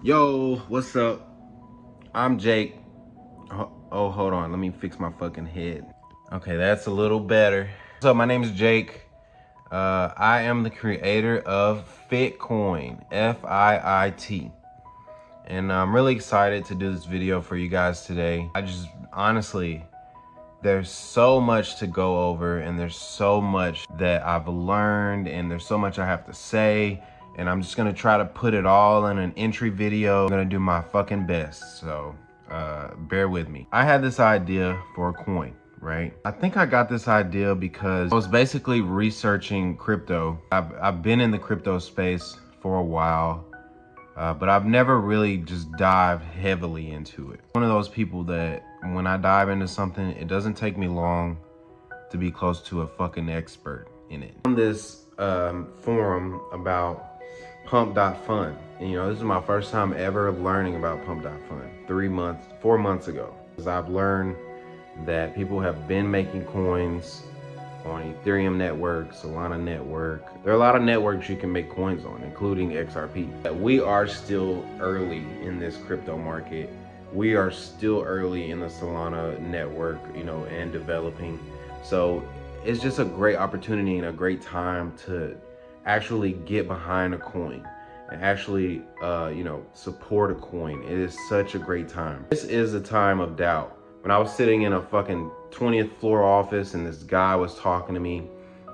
Yo, what's up? I'm Jake. Oh, hold on. Let me fix my fucking head. Okay, that's a little better. So my name is Jake. I am the creator of FIIT Coin, F-I-I-T. And I'm really excited to do this video for you guys today. Honestly, there's so much to go over and there's so much that I've learned and there's so much I have to say. And I'm just gonna try to put it all in an entry video. I'm gonna do my fucking best, so bear with me. I had this idea for a coin, right? I think I got this idea because I was basically researching crypto. I've been in the crypto space for a while, but I've never really just dived heavily into it. One of those people that when I dive into something, it doesn't take me long to be close to a fucking expert in it. On this forum about pump.fun, and this is my first time ever learning about pump.fun 4 months ago. Because I've learned that people have been making coins on Ethereum network, Solana network. There are a lot of networks you can make coins on, including XRP. We are still early in this crypto market. We are still early in the Solana network, and developing. So it's just a great opportunity and a great time to actually get behind a coin and actually, support a coin. It is such a great time. This is a time of doubt. When I was sitting in a fucking 20th floor office and this guy was talking to me,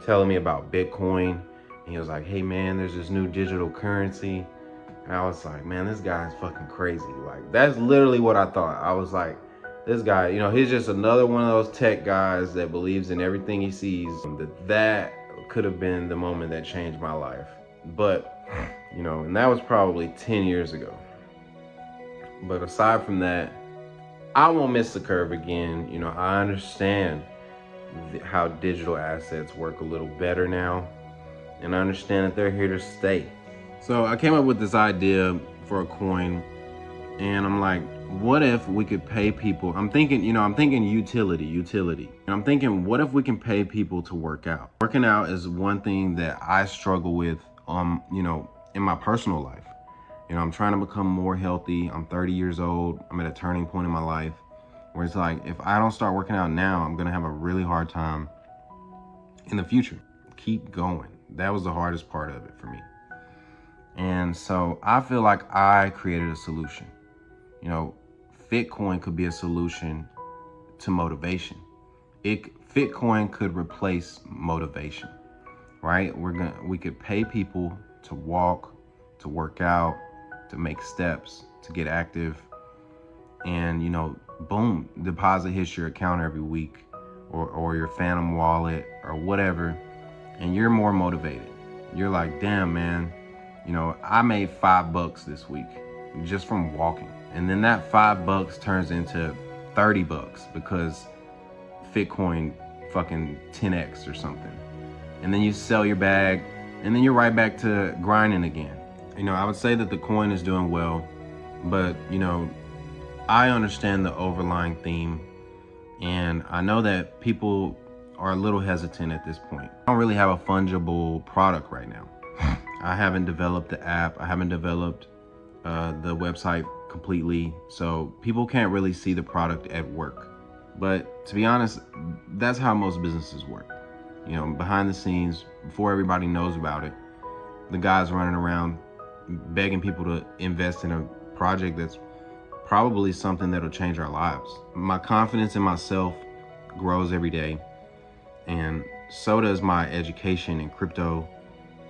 telling me about Bitcoin, and he was like, hey man, there's this new digital currency. And I was like, man, this guy's fucking crazy. Like, that's literally what I thought. I was like, this guy, he's just another one of those tech guys that believes in everything he sees. That could have been the moment that changed my life. But, and that was probably 10 years ago. But aside from that, I won't miss the curve again. I understand how digital assets work a little better now. And I understand that they're here to stay. So I came up with this idea for a coin, and I'm like, what if we could pay people? I'm thinking utility. And I'm thinking, what if we can pay people to work out? Working out is one thing that I struggle with, in my personal life. I'm trying to become more healthy. I'm 30 years old. I'm at a turning point in my life where it's like, if I don't start working out now, I'm gonna have a really hard time in the future. Keep going. That was the hardest part of it for me. And so I feel like I created a solution. FIIT Coin could be a solution to motivation. FIIT Coin could replace motivation, right? We could pay people to walk, to work out, to make steps, to get active, and boom, deposit hits your account every week, or your Phantom wallet or whatever, and you're more motivated. You're like, damn man, I made $5 this week just from walking. And then that $5 turns into $30 because FIIT Coin fucking 10x or something. And then you sell your bag and then you're right back to grinding again. I would say that the coin is doing well, but I understand the overlying theme, and I know that people are a little hesitant at this point. I don't really have a fungible product right now. I haven't developed the app. I haven't developed the website completely, so people can't really see the product at work. But to be honest, that's how most businesses work. Behind the scenes, before everybody knows about it, the guy's running around begging people to invest in a project that's probably something that'll change our lives. My confidence in myself grows every day, and so does my education in crypto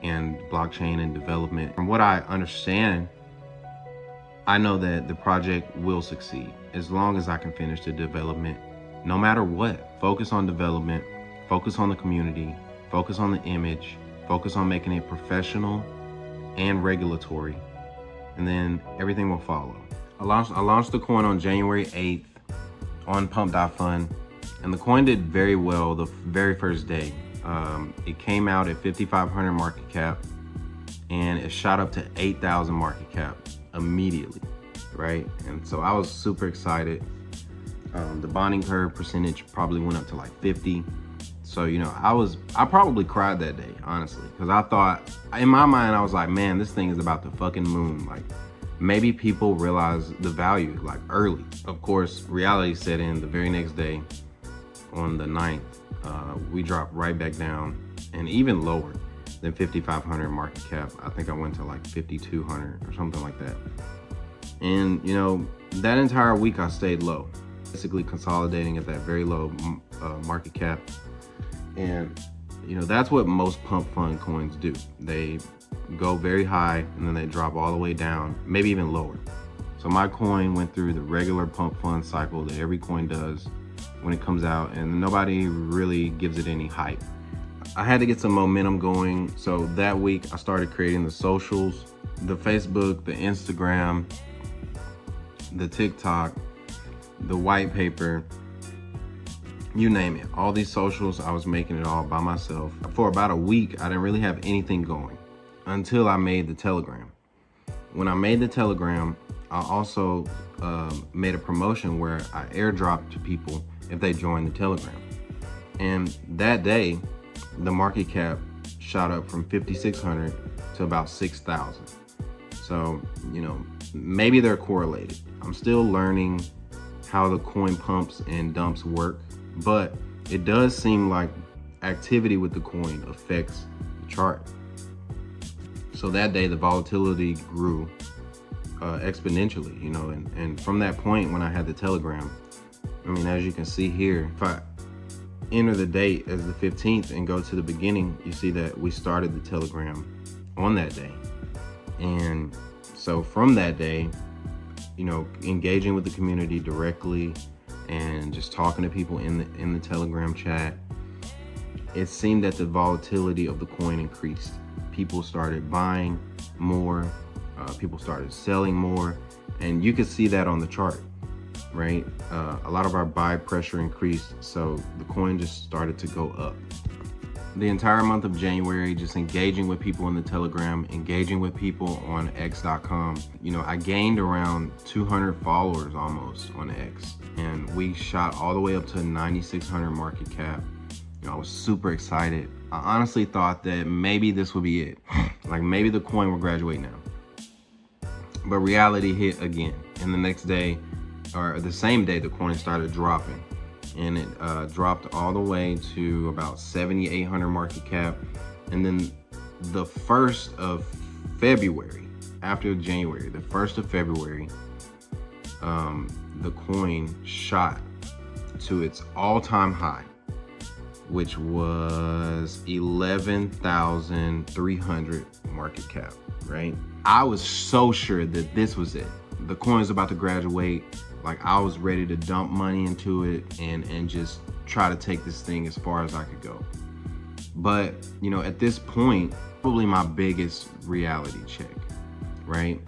and blockchain and development. From what I understand, I know that the project will succeed as long as I can finish the development, no matter what. Focus on development, focus on the community, focus on the image, focus on making it professional and regulatory, and then everything will follow. I launched the coin on January 8th on pump.fun, and the coin did very well the very first day. It came out at 5,500 market cap, and it shot up to 8,000 market cap immediately, right? And so I was super excited. The bonding curve percentage probably went up to like 50. So, I probably cried that day, honestly, because I thought, in my mind, I was like, man, this thing is about the fucking moon. Like, maybe people realize the value like early. Of course, reality set in the very next day on the 9th. We dropped right back down and even lower than 5,500 market cap. I think I went to like 5,200 or something like that. And you know, that entire week I stayed low, basically consolidating at that very low market cap. And you know, that's what most pump fund coins do. They go very high and then they drop all the way down, maybe even lower. So my coin went through the regular pump fund cycle that every coin does when it comes out, and nobody really gives it any hype. I had to get some momentum going. So that week I started creating the socials, the Facebook, the Instagram, the TikTok, the white paper, you name it. All these socials, I was making it all by myself. For about a week, I didn't really have anything going until I made the Telegram. When I made the Telegram, I also made a promotion where I airdropped to people if they joined the Telegram. And that day, the market cap shot up from 5,600 to about 6,000. So, you know, maybe they're correlated. I'm still learning how the coin pumps and dumps work, but it does seem like activity with the coin affects the chart. So that day the volatility grew exponentially, you know, and from that point when I had the Telegram, I mean, as you can see here, if I enter the date as the 15th and go to the beginning, you see that we started the Telegram on that day. And so from that day, you know, engaging with the community directly and just talking to people in the Telegram chat, it seemed that the volatility of the coin increased. People started buying more, people started selling more, and you could see that on the chart, right? A lot of our buy pressure increased, so the coin just started to go up. The entire month of January, just engaging with people in the Telegram, engaging with people on x.com. You know, I gained around 200 followers almost on X, and we shot all the way up to 9,600 market cap. You know, I was super excited. I honestly thought that maybe this would be it. Like maybe the coin will graduate now. But reality hit again. And the next day, or the same day, the coin started dropping. And it dropped all the way to about 7,800 market cap. And then the 1st of February, after January, the 1st of February, the coin shot to its all-time high, which was 11,300 market cap, right? I was so sure that this was it. The coin's about to graduate. Like I was ready to dump money into it and just try to take this thing as far as I could go. But, you know, at this point, probably my biggest reality check, right?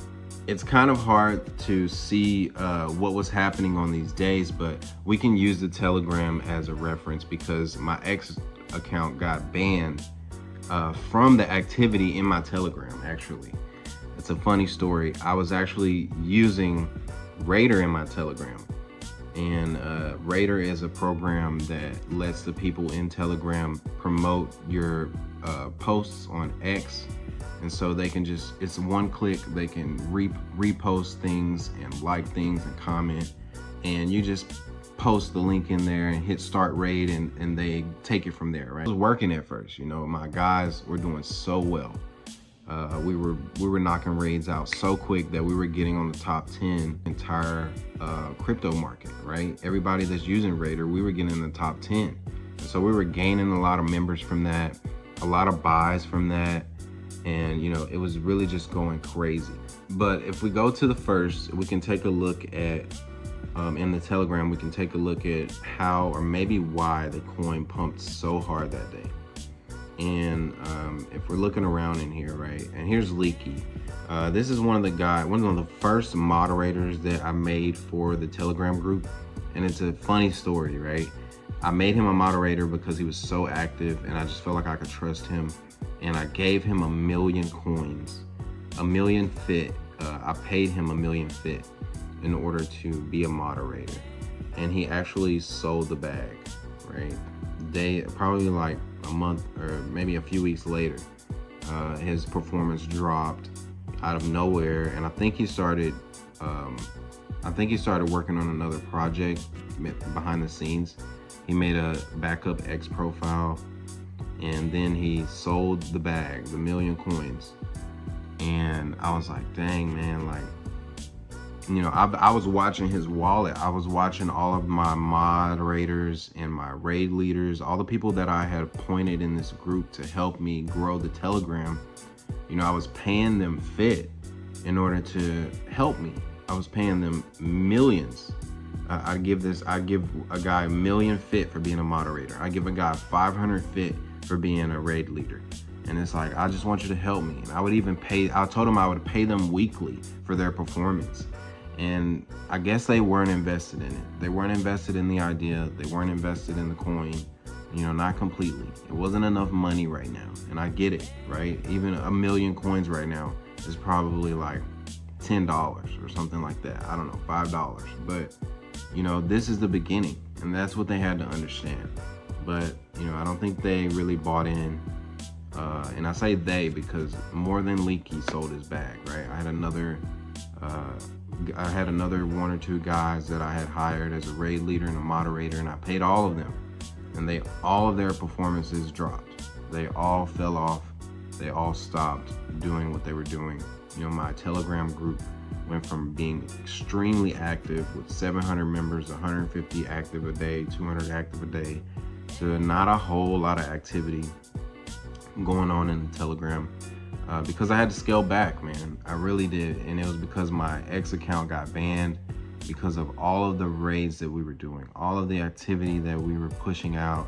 It's kind of hard to see what was happening on these days, but we can use the Telegram as a reference because my X account got banned from the activity in my Telegram, actually. It's a funny story. I was actually using Raider in my Telegram, and Raider is a program that lets the people in Telegram promote your posts on X. And so they can just, it's one click, they can repost things and like things and comment, and you just post the link in there and hit start raid and they take it from there, right? It was working at first, you know, my guys were doing so well. We were knocking raids out so quick that we were getting on the top 10 entire crypto market, right? Everybody that's using Raider, we were getting in the top 10. And so we were gaining a lot of members from that, a lot of buys from that. And you know, it was really just going crazy. But if we go to the 1st, we can take a look at, in the Telegram, we can take a look at how, or maybe why the coin pumped so hard that day. And if we're looking around in here, right, and here's Leaky. This is one of the first moderators that I made for the Telegram group. And it's a funny story, right? I made him a moderator because he was so active and I just felt like I could trust him. And I gave him 1 million coins, 1 million FIIT. I paid him 1 million FIIT in order to be a moderator. And he actually sold the bag, right? Probably like a month or maybe a few weeks later, his performance dropped. out of nowhere, and I think he started working on another project behind the scenes. He made a backup X profile, and then he sold the bag, the 1,000,000 coins. And I was like, dang, man, like, you know, I was watching his wallet. I was watching all of my moderators and my raid leaders, all the people that I had appointed in this group to help me grow the Telegram. You know, I was paying them FIIT in order to help me. I was paying them millions. I give a guy 1,000,000 FIIT for being a moderator. I give a guy 500 FIIT for being a raid leader. And it's like, I just want you to help me. And I told them I would pay them weekly for their performance. And I guess they weren't invested in it. They weren't invested in the idea. They weren't invested in the coin, you know, not completely. It wasn't enough money right now. And I get it, right? Even 1,000,000 coins right now is probably like $10 or something like that. I don't know, $5. But, you know, this is the beginning. And that's what they had to understand. But, you know, I don't think they really bought in. And I say they because more than Leaky sold his bag, right? I had another 1 or 2 guys that I had hired as a raid leader and a moderator, and I paid all of them. And all of their performances dropped. They all fell off. They all stopped doing what they were doing. You know, my Telegram group went from being extremely active with 700 members, 150 active a day, 200 active a day, to not a whole lot of activity going on in the Telegram, because I had to scale back, man. I really did. And it was because my X account got banned because of all of the raids that we were doing, all of the activity that we were pushing out.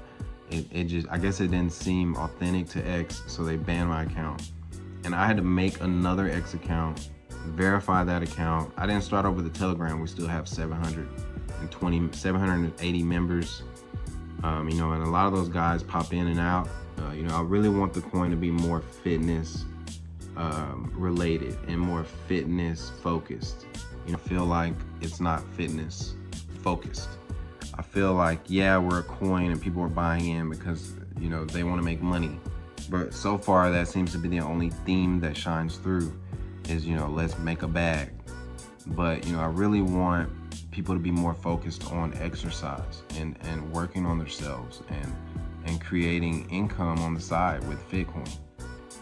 It just, I guess it didn't seem authentic to X, so they banned my account. And I had to make another X account, verify that account. I didn't start over the Telegram. We still have 780 members. You know, and a lot of those guys pop in and out. You know, I really want the coin to be more fitness related and more fitness focused. You know, I feel like it's not fitness focused. I feel like, yeah, we're a coin and people are buying in because, you know, they want to make money. But so far, that seems to be the only theme that shines through is, you know, let's make a bag. But, you know, I really want people to be more focused on exercise and working on themselves and creating income on the side with FIIT Coin.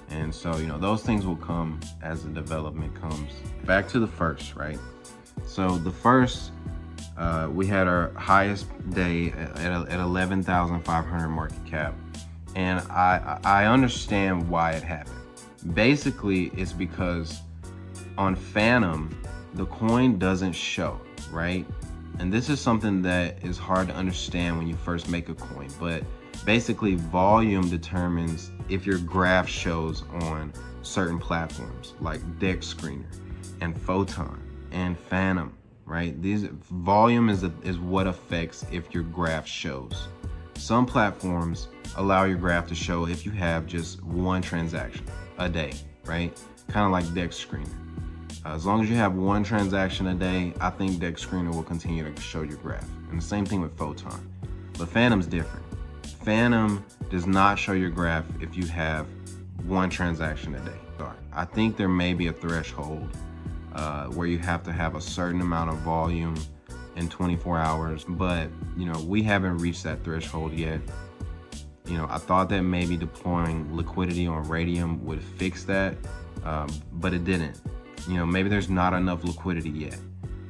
And so, you know, those things will come as the development comes. Back to the first, right? So the first, we had our highest day at 11,500 market cap. And I understand why it happened. Basically, it's because on Phantom, the coin doesn't show, right? And this is something that is hard to understand when you first make a coin, but basically volume determines if your graph shows on certain platforms like Dex Screener and Photon and Phantom, right? These volume is what affects if your graph shows. Some platforms allow your graph to show if you have just one transaction a day, right? Kind of like Dex Screener. As long as you have one transaction a day, I think Dex Screener will continue to show your graph. And the same thing with Photon. But Phantom's different. Phantom does not show your graph if you have one transaction a day. I think there may be a threshold where you have to have a certain amount of volume in 24 hours, but you know, we haven't reached that threshold yet. You know, I thought that maybe deploying liquidity on Radium would fix that, but it didn't. You know, maybe there's not enough liquidity yet.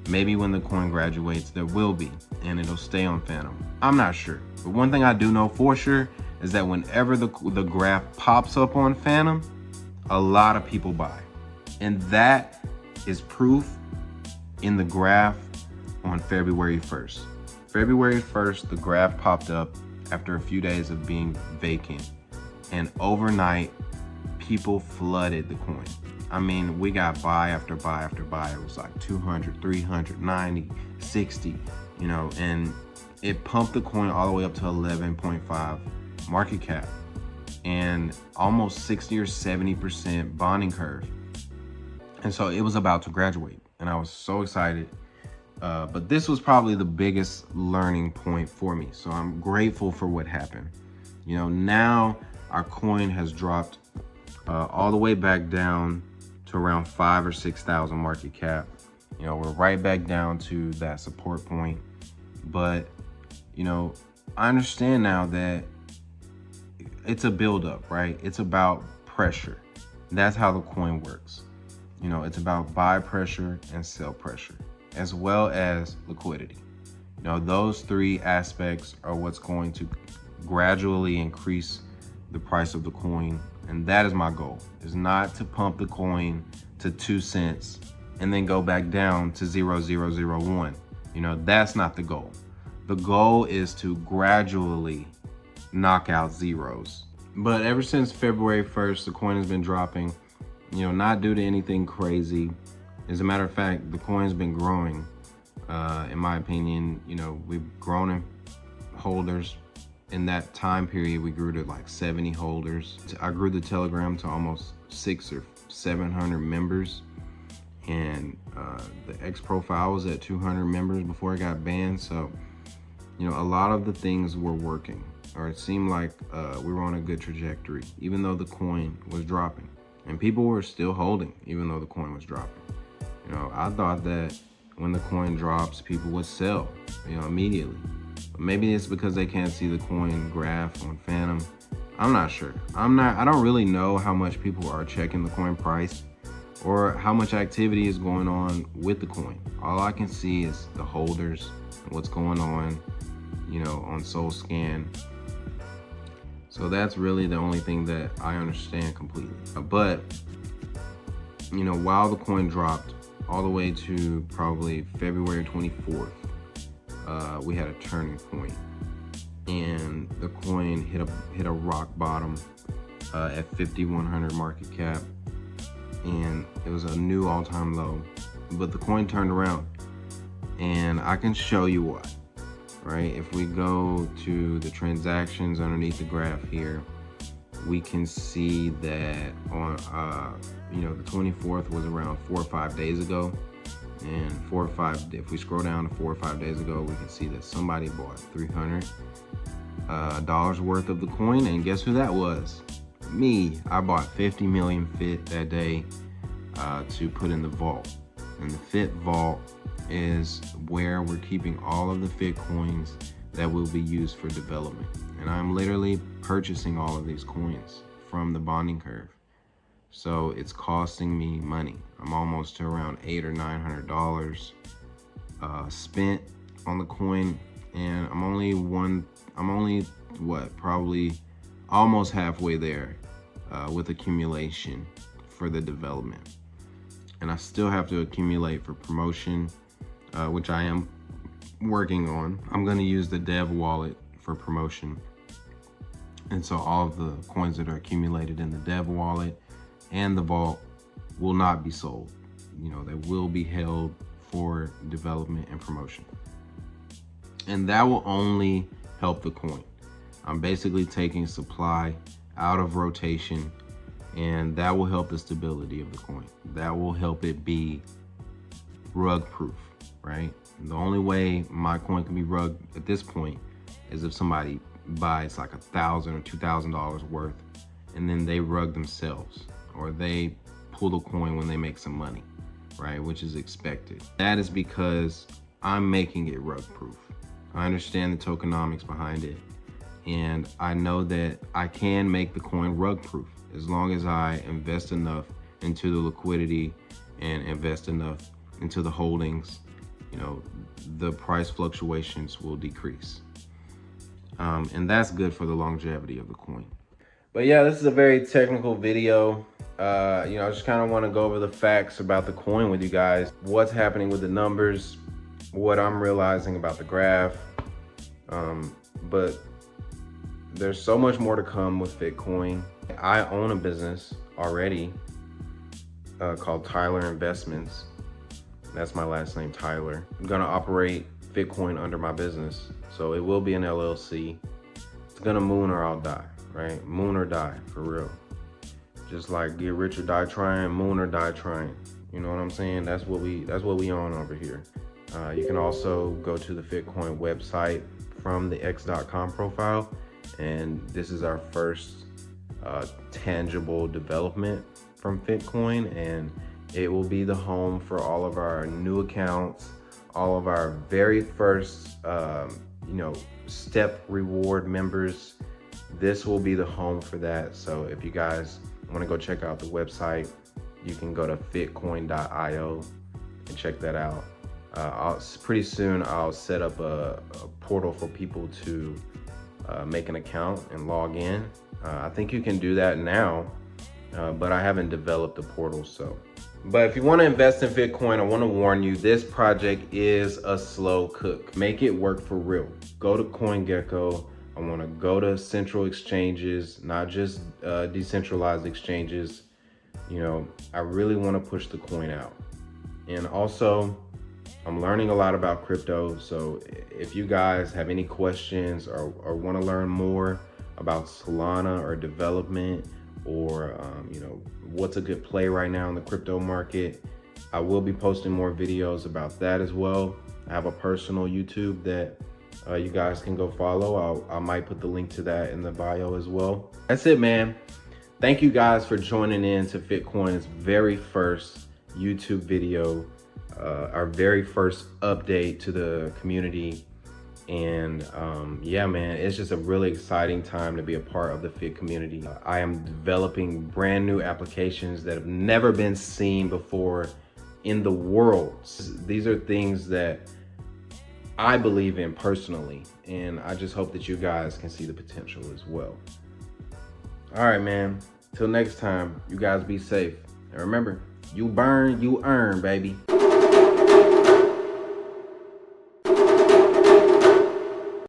Maybe when the coin graduates, there will be, and it'll stay on Phantom. I'm not sure. But one thing I do know for sure is that whenever the graph pops up on Phantom, a lot of people buy. And that is proof in the graph on February 1st. February 1st, the graph popped up after a few days of being vacant. And overnight, people flooded the coin. I mean, we got buy after buy after buy. It was like 200, 300, 90, 60, you know, and it pumped the coin all the way up to 11.5 market cap and almost 60 or 70% bonding curve. And so it was about to graduate and I was so excited. But this was probably the biggest learning point for me. So I'm grateful for what happened. You know, now our coin has dropped all the way back down to to around 5,000 or 6,000 market cap. You know, we're right back down to that support point. But, you know, I understand now that it's a buildup, right? It's about pressure. That's how the coin works. You know, it's about buy pressure and sell pressure, as well as liquidity. You know, those three aspects are what's going to gradually increase the price of the coin. And that is my goal, is not to pump the coin to 2 cents and then go back down to 0.0001. You know, that's not the goal. The goal is to gradually knock out zeros. But ever since February 1st, the coin has been dropping, you know, not due to anything crazy. As a matter of fact, the coin's been growing. In my opinion, you know, we've grown in holders. In that time period, we grew to like 70 holders. I grew the Telegram to almost 600 or 700 members. And the X profile was at 200 members before it got banned. So, you know, a lot of the things were working, or it seemed like we were on a good trajectory, even though the coin was dropping. And people were still holding, even though the coin was dropping. You know, I thought that when the coin drops, people would sell, you know, immediately. But maybe it's because they can't see the coin graph on Phantom. I'm not sure. I don't really know how much people are checking the coin price or how much activity is going on with the coin. All I can see is the holders and what's going on, you know, on SolScan. So that's really the only thing that I understand completely. But, you know, while the coin dropped all the way to probably February 24th, we had a turning point, and the coin hit a rock bottom at 5,100 market cap, and it was a new all-time low. But the coin turned around, and I can show you why. Right, if we go to the transactions underneath the graph here, we can see that on you know, the 24th was around 4 or 5 days ago, and if we scroll down to 4 or 5 days ago, we can see that somebody bought $300 worth of the coin, and guess who that was? Me. I bought 50 million FIIT that day to put in the vault, and the FIIT vault is where we're keeping all of the FIIT coins that will be used for development. And I'm literally purchasing all of these coins from the bonding curve. So it's costing me money. I'm almost to around $800 or $900 spent on the coin, and I'm only probably almost halfway there with accumulation for the development. And I still have to accumulate for promotion, which I am working on. I'm going to use the dev wallet for promotion. And so all of the coins that are accumulated in the dev wallet and the vault will not be sold. You know, they will be held for development and promotion. And that will only help the coin. I'm basically taking supply out of rotation, and that will help the stability of the coin. That will help it be rug proof. Right? The only way my coin can be rugged at this point is if somebody buys like $1,000 or $2,000 worth, and then they rug themselves, or they pull the coin when they make some money, right? Which is expected. That is because I'm making it rug proof. I understand the tokenomics behind it, and I know that I can make the coin rug proof as long as I invest enough into the liquidity and invest enough into the holdings. You know, the price fluctuations will decrease. And that's good for the longevity of the coin. But yeah, this is a very technical video. You know, I just kind of want to go over the facts about the coin with you guys. What's happening with the numbers, what I'm realizing about the graph. But there's so much more to come with FIIT Coin. I own a business already called Tyler Investments. That's my last name, Tyler. I'm gonna operate FIIT Coin under my business. So it will be an LLC. It's gonna moon or I'll die, right? Moon or die, for real. Just like get rich or die trying, moon or die trying. You know what I'm saying? That's what we on over here. You can also go to the FIIT Coin website from the x.com profile. And this is our first tangible development from FIIT Coin, and it will be the home for all of our new accounts, all of our very first step reward members. This will be the home for that. So if you guys want to go check out the website, you can go to FIITcoin.io and check that out. Pretty soon I'll set up a portal for people to make an account and log in. I think you can do that now, but I haven't developed the portal. But if you want to invest in FIIT Coin, I want to warn you, this project is a slow cook. Make it work for real. Go to CoinGecko. I want to go to central exchanges, not just decentralized exchanges. I really want to push the coin out. And also, I'm learning a lot about crypto. So if you guys have any questions or want to learn more about Solana or development, or what's a good play right now in the crypto market, I will be posting more videos about that as well. I have a personal YouTube that you guys can go follow. I might put the link to that in the bio as well. That's it, man. Thank you guys for joining in to FIIT Coin's very first YouTube video, our very first update to the community. And yeah, man, it's just a really exciting time to be a part of the FIIT community. I am developing brand new applications that have never been seen before in the world. These are things that I believe in personally, and I just hope that you guys can see the potential as well. All right, man, till next time, you guys be safe. And remember, you burn, you earn, baby.